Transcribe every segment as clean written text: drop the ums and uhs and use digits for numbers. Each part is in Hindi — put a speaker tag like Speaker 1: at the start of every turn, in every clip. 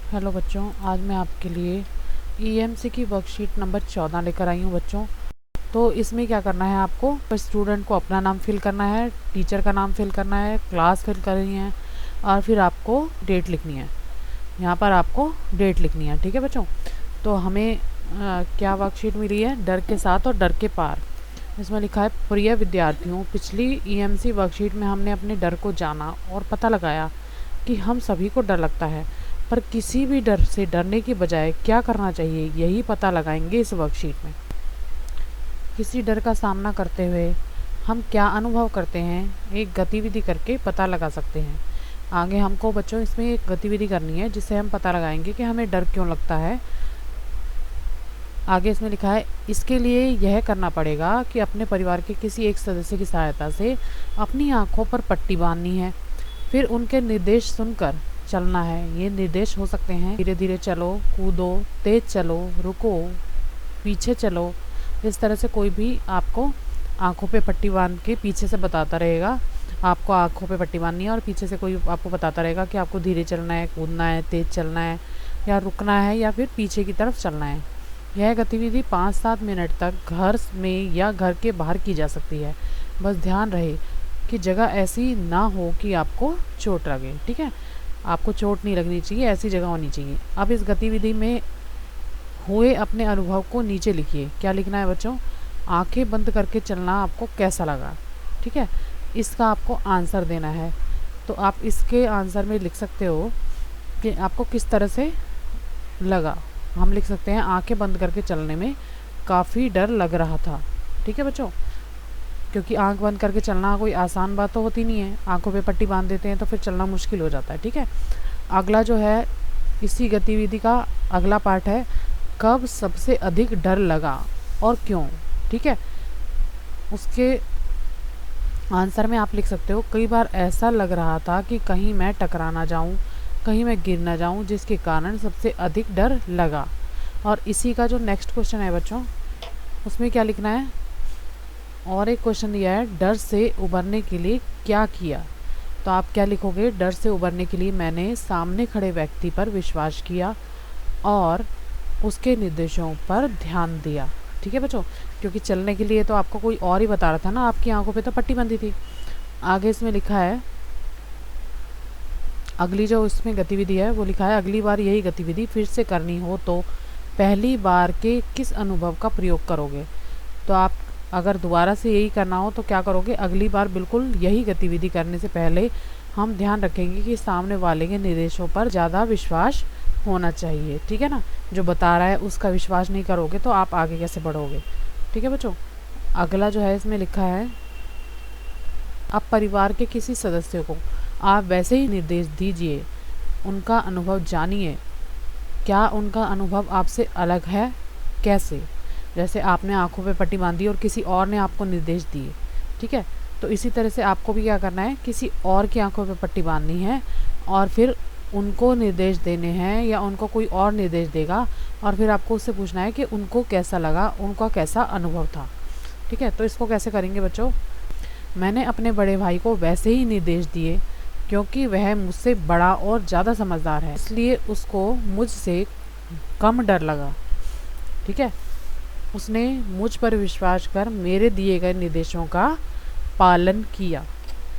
Speaker 1: हेलो बच्चों, आज मैं आपके लिए ईएमसी की वर्कशीट नंबर 14 लेकर आई हूँ बच्चों। तो इसमें क्या करना है, आपको स्टूडेंट को अपना नाम फिल करना है, टीचर का नाम फिल करना है, क्लास फिल करनी है और फिर आपको डेट लिखनी है। यहाँ पर आपको डेट लिखनी है, ठीक है बच्चों। तो हमें क्या वर्कशीट मिली है, डर के साथ और डर के पार। इसमें लिखा है, प्रिय विद्यार्थियों, पिछली ईएमसी वर्कशीट में हमने अपने डर को जाना और पता लगाया कि हम सभी को डर लगता है, पर किसी भी डर से डरने की बजाय क्या करना चाहिए यही पता लगाएंगे इस वर्कशीट में। किसी डर का सामना करते हुए हम क्या अनुभव करते हैं, एक गतिविधि करके पता लगा सकते हैं। आगे हमको बच्चों इसमें एक गतिविधि करनी है जिससे हम पता लगाएंगे कि हमें डर क्यों लगता है। आगे इसमें लिखा है, इसके लिए यह करना पड़ेगा कि अपने परिवार के किसी एक सदस्य की सहायता से अपनी आँखों पर पट्टी बांधनी है, फिर उनके निर्देश सुनकर चलना है। ये निर्देश हो सकते हैं, धीरे धीरे चलो, कूदो, तेज चलो, रुको, पीछे चलो। इस तरह से कोई भी आपको आँखों पे पट्टी बांध के पीछे से बताता रहेगा, आपको आँखों पे पट्टी बांधनी है और पीछे से कोई आपको बताता रहेगा कि आपको धीरे चलना है, कूदना है, तेज चलना है, या रुकना है, या फिर पीछे की तरफ चलना है। यह गतिविधि 5-7 मिनट तक घर में या घर के बाहर की जा सकती है। बस ध्यान रहे कि जगह ऐसी ना हो कि आपको चोट लगे, ठीक है। आपको चोट नहीं लगनी चाहिए, ऐसी जगह होनी चाहिए। अब इस गतिविधि में हुए अपने अनुभव को नीचे लिखिए। क्या लिखना है बच्चों, आंखें बंद करके चलना आपको कैसा लगा, ठीक है। इसका आपको आंसर देना है। तो आप इसके आंसर में लिख सकते हो कि आपको किस तरह से लगा। हम लिख सकते हैं, आंखें बंद करके चलने में काफ़ी डर लग रहा था, ठीक है बच्चों। क्योंकि आंख बंद करके चलना कोई आसान बात तो होती नहीं है, आंखों पे पट्टी बांध देते हैं तो फिर चलना मुश्किल हो जाता है, ठीक है। अगला जो है, इसी गतिविधि का अगला पार्ट है, कब सबसे अधिक डर लगा और क्यों, ठीक है। उसके आंसर में आप लिख सकते हो, कई बार ऐसा लग रहा था कि कहीं मैं टकरा ना जाऊं, कहीं मैं गिर ना जाऊं, जिसके कारण सबसे अधिक डर लगा। और इसी का जो नेक्स्ट क्वेश्चन है बच्चों, उसमें क्या लिखना है, और एक क्वेश्चन दिया है, डर से उबरने के लिए क्या किया। तो आप क्या लिखोगे, डर से उबरने के लिए मैंने सामने खड़े व्यक्ति पर विश्वास किया और उसके निर्देशों पर ध्यान दिया, ठीक है बच्चों। क्योंकि चलने के लिए तो आपको कोई और ही बता रहा था ना, आपकी आंखों पे तो पट्टी बंधी थी। आगे इसमें लिखा है, अगली जो इसमें गतिविधि है वो लिखा है, अगली बार यही गतिविधि फिर से करनी हो तो पहली बार के किस अनुभव का प्रयोग करोगे। तो आप अगर दोबारा से यही करना हो तो क्या करोगे, अगली बार बिल्कुल यही गतिविधि करने से पहले हम ध्यान रखेंगे कि सामने वाले के निर्देशों पर ज़्यादा विश्वास होना चाहिए, ठीक है ना। जो बता रहा है उसका विश्वास नहीं करोगे तो आप आगे कैसे बढ़ोगे, ठीक है बच्चों। अगला जो है इसमें लिखा है, अब परिवार के किसी सदस्य को आप वैसे ही निर्देश दीजिए, उनका अनुभव जानिए, क्या उनका अनुभव आपसे अलग है, कैसे। जैसे आपने आंखों पे पट्टी बांधी और किसी और ने आपको निर्देश दिए, ठीक है। तो इसी तरह से आपको भी क्या करना है, किसी और की आंखों पे पट्टी बांधनी है और फिर उनको निर्देश देने हैं, या उनको कोई और निर्देश देगा और फिर आपको उससे पूछना है कि उनको कैसा लगा, उनका कैसा अनुभव था, ठीक है। तो इसको कैसे करेंगे बच्चों, मैंने अपने बड़े भाई को वैसे ही निर्देश दिए क्योंकि वह मुझसे बड़ा और ज़्यादा समझदार है, इसलिए उसको मुझसे कम डर लगा, ठीक है। उसने मुझ पर विश्वास कर मेरे दिए गए निर्देशों का पालन किया,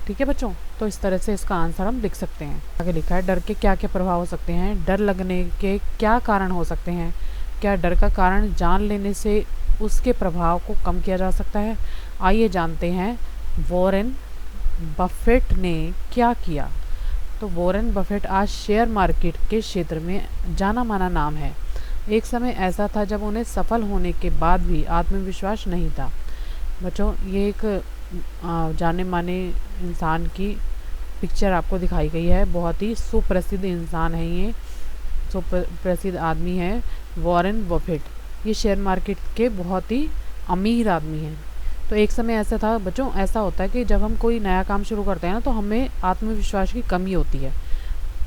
Speaker 1: ठीक है बच्चों। तो इस तरह से इसका आंसर हम लिख सकते हैं। आगे लिखा है, डर के क्या क्या प्रभाव हो सकते हैं, डर लगने के क्या कारण हो सकते हैं, क्या डर का कारण जान लेने से उसके प्रभाव को कम किया जा सकता है। आइए जानते हैं वॉरेन बफेट ने क्या किया। तो वॉरेन बफेट आज शेयर मार्केट के क्षेत्र में जाना माना नाम है। एक समय ऐसा था जब उन्हें सफल होने के बाद भी आत्मविश्वास नहीं था। बच्चों, ये एक जाने माने इंसान की पिक्चर आपको दिखाई गई है। बहुत ही सुप्रसिद्ध इंसान है, ये सुप्रसिद्ध आदमी है वॉरेन बफेट। ये शेयर मार्केट के बहुत ही अमीर आदमी हैं। तो एक समय ऐसा था बच्चों, ऐसा होता है कि जब हम कोई नया काम शुरू करते हैं ना, तो हमें आत्मविश्वास की कमी होती है,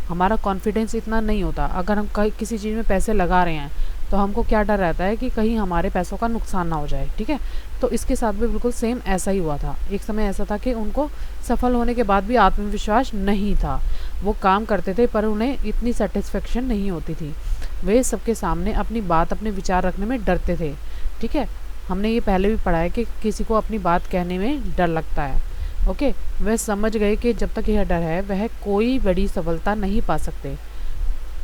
Speaker 1: हमारा कॉन्फिडेंस इतना नहीं होता। अगर हम किसी चीज़ में पैसे लगा रहे हैं तो हमको क्या डर रहता है कि कहीं हमारे पैसों का नुकसान ना हो जाए, ठीक है। तो इसके साथ भी बिल्कुल सेम ऐसा ही हुआ था। एक समय ऐसा था कि उनको सफल होने के बाद भी आत्मविश्वास नहीं था वो काम करते थे पर उन्हें इतनी सेटिस्फेक्शन नहीं होती थी। वे सबके सामने अपनी बात, अपने विचार रखने में डरते थे। ठीक है, हमने ये पहले भी पढ़ा है कि किसी को अपनी बात कहने में डर लगता है। ओके, वह समझ गए कि जब तक यह डर है वह कोई बड़ी सफलता नहीं पा सकते।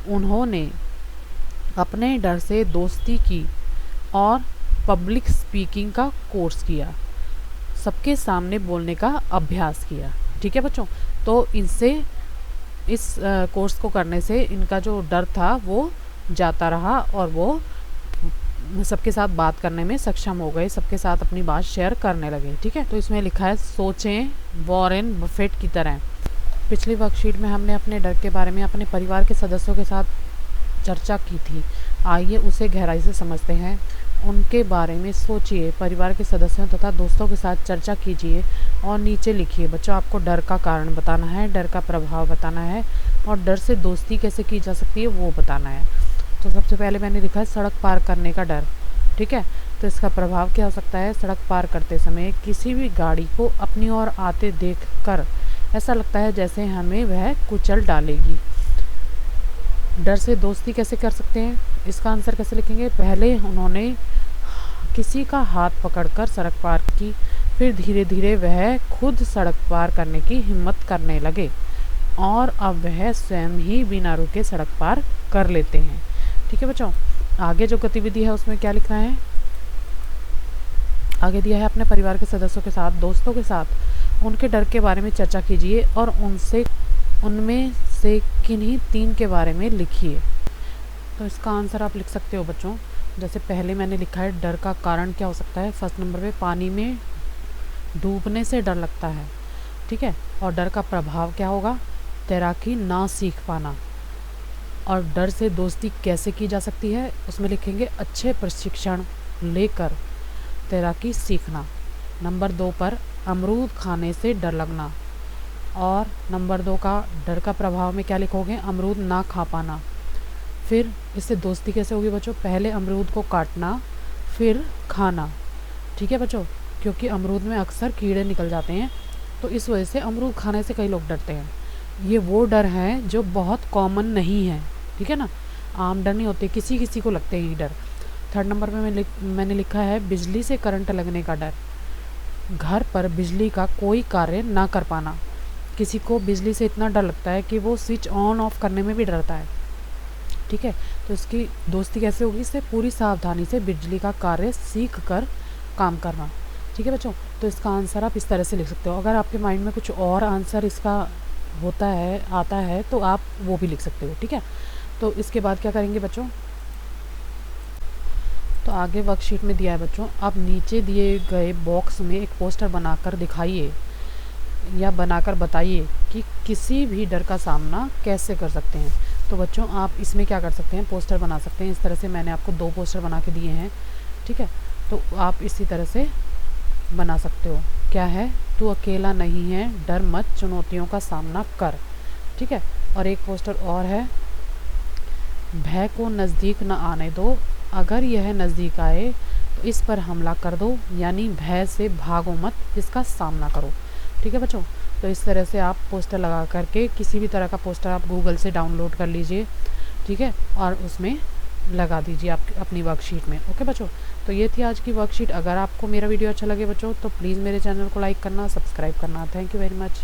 Speaker 1: उन्होंने अपने डर से दोस्ती की और पब्लिक स्पीकिंग का कोर्स किया, सबके सामने बोलने का अभ्यास किया। ठीक है बच्चों, तो इनसे इस कोर्स को करने से इनका जो डर था वो जाता रहा और वो सबके साथ बात करने में सक्षम हो गए, सबके साथ अपनी बात शेयर करने लगे। ठीक है, तो इसमें लिखा है सोचें वॉरेन बफेट की तरह। पिछली वर्कशीट में हमने अपने डर के बारे में अपने परिवार के सदस्यों के साथ चर्चा की थी। आइए उसे गहराई से समझते हैं। उनके बारे में सोचिए, परिवार के सदस्यों तथा दोस्तों के साथ चर्चा कीजिए और नीचे लिखिए। बच्चों, आपको डर का कारण बताना है, डर का प्रभाव बताना है और डर से दोस्ती कैसे की जा सकती है वो बताना है। तो सबसे पहले मैंने लिखा है सड़क पार करने का डर। ठीक है, तो इसका प्रभाव क्या हो सकता है? सड़क पार करते समय किसी भी गाड़ी को अपनी ओर आते देखकर ऐसा लगता है जैसे हमें वह कुचल डालेगी। डर से दोस्ती कैसे कर सकते हैं? इसका आंसर कैसे लिखेंगे? पहले उन्होंने किसी का हाथ पकड़कर सड़क पार की, फिर धीरे धीरे वह खुद सड़क पार करने की हिम्मत करने लगे और अब वह स्वयं ही बिना रुके सड़क पार कर लेते हैं। ठीक है बच्चों, आगे जो गतिविधि है उसमें क्या लिखना है? आगे दिया है अपने परिवार के सदस्यों के साथ, दोस्तों के साथ उनके डर के बारे में चर्चा कीजिए और उनमें से किन्हीं 3 के बारे में लिखिए। तो इसका आंसर आप लिख सकते हो बच्चों। जैसे पहले मैंने लिखा है डर का कारण क्या हो सकता है। फर्स्ट नंबर पे पानी में डूबने से डर लगता है। ठीक है, और डर का प्रभाव क्या होगा? तैराकी ना सीख पाना। और डर से दोस्ती कैसे की जा सकती है उसमें लिखेंगे अच्छे प्रशिक्षण लेकर तैराकी सीखना। नंबर 2 पर अमरूद खाने से डर लगना। और नंबर 2 का डर का प्रभाव में क्या लिखोगे? अमरूद ना खा पाना। फिर इससे दोस्ती कैसे होगी बच्चों? पहले अमरूद को काटना फिर खाना। ठीक है बच्चों, क्योंकि अमरूद में अक्सर कीड़े निकल जाते हैं तो इस वजह से अमरूद खाने से कई लोग डरते हैं। ये वो डर हैं जो बहुत कॉमन नहीं है। ठीक है ना, आम डर नहीं होते, किसी किसी को लगते हैं ये डर। थर्ड नंबर पे मैंने लिखा है बिजली से करंट लगने का डर। घर पर बिजली का कोई कार्य ना कर पाना। किसी को बिजली से इतना डर लगता है कि वो स्विच ऑन ऑफ करने में भी डरता है। ठीक है, तो इसकी दोस्ती कैसे होगी? इससे पूरी सावधानी से बिजली का कार्य सीख कर काम करना। ठीक है बच्चों, तो इसका आंसर आप इस तरह से लिख सकते हो। अगर आपके माइंड में कुछ और आंसर इसका आता है तो आप वो भी लिख सकते हो। ठीक है, तो इसके बाद क्या करेंगे बच्चों? तो आगे वर्कशीट में दिया है बच्चों, आप नीचे दिए गए बॉक्स में एक पोस्टर बनाकर दिखाइए या बनाकर बताइए कि किसी भी डर का सामना कैसे कर सकते हैं। तो बच्चों आप इसमें क्या कर सकते हैं? पोस्टर बना सकते हैं। इस तरह से मैंने आपको 2 पोस्टर बना के दिए हैं। ठीक है, तो आप इसी तरह से बना सकते हो। क्या है? तू अकेला नहीं है, डर मत, चुनौतियों का सामना कर। ठीक है, और एक पोस्टर और है, भय को नज़दीक न आने दो, अगर यह नज़दीक आए तो इस पर हमला कर दो, यानी भय से भागो मत, इसका सामना करो। ठीक है बच्चों, तो इस तरह से आप पोस्टर लगा करके किसी भी तरह का पोस्टर आप गूगल से डाउनलोड कर लीजिए। ठीक है, और उसमें लगा दीजिए आप अपनी वर्कशीट में। ओके बच्चों, तो ये थी आज की वर्कशीट। अगर आपको मेरा वीडियो अच्छा लगे बच्चों तो प्लीज़ मेरे चैनल को लाइक करना, सब्सक्राइब करना। Thank you very much.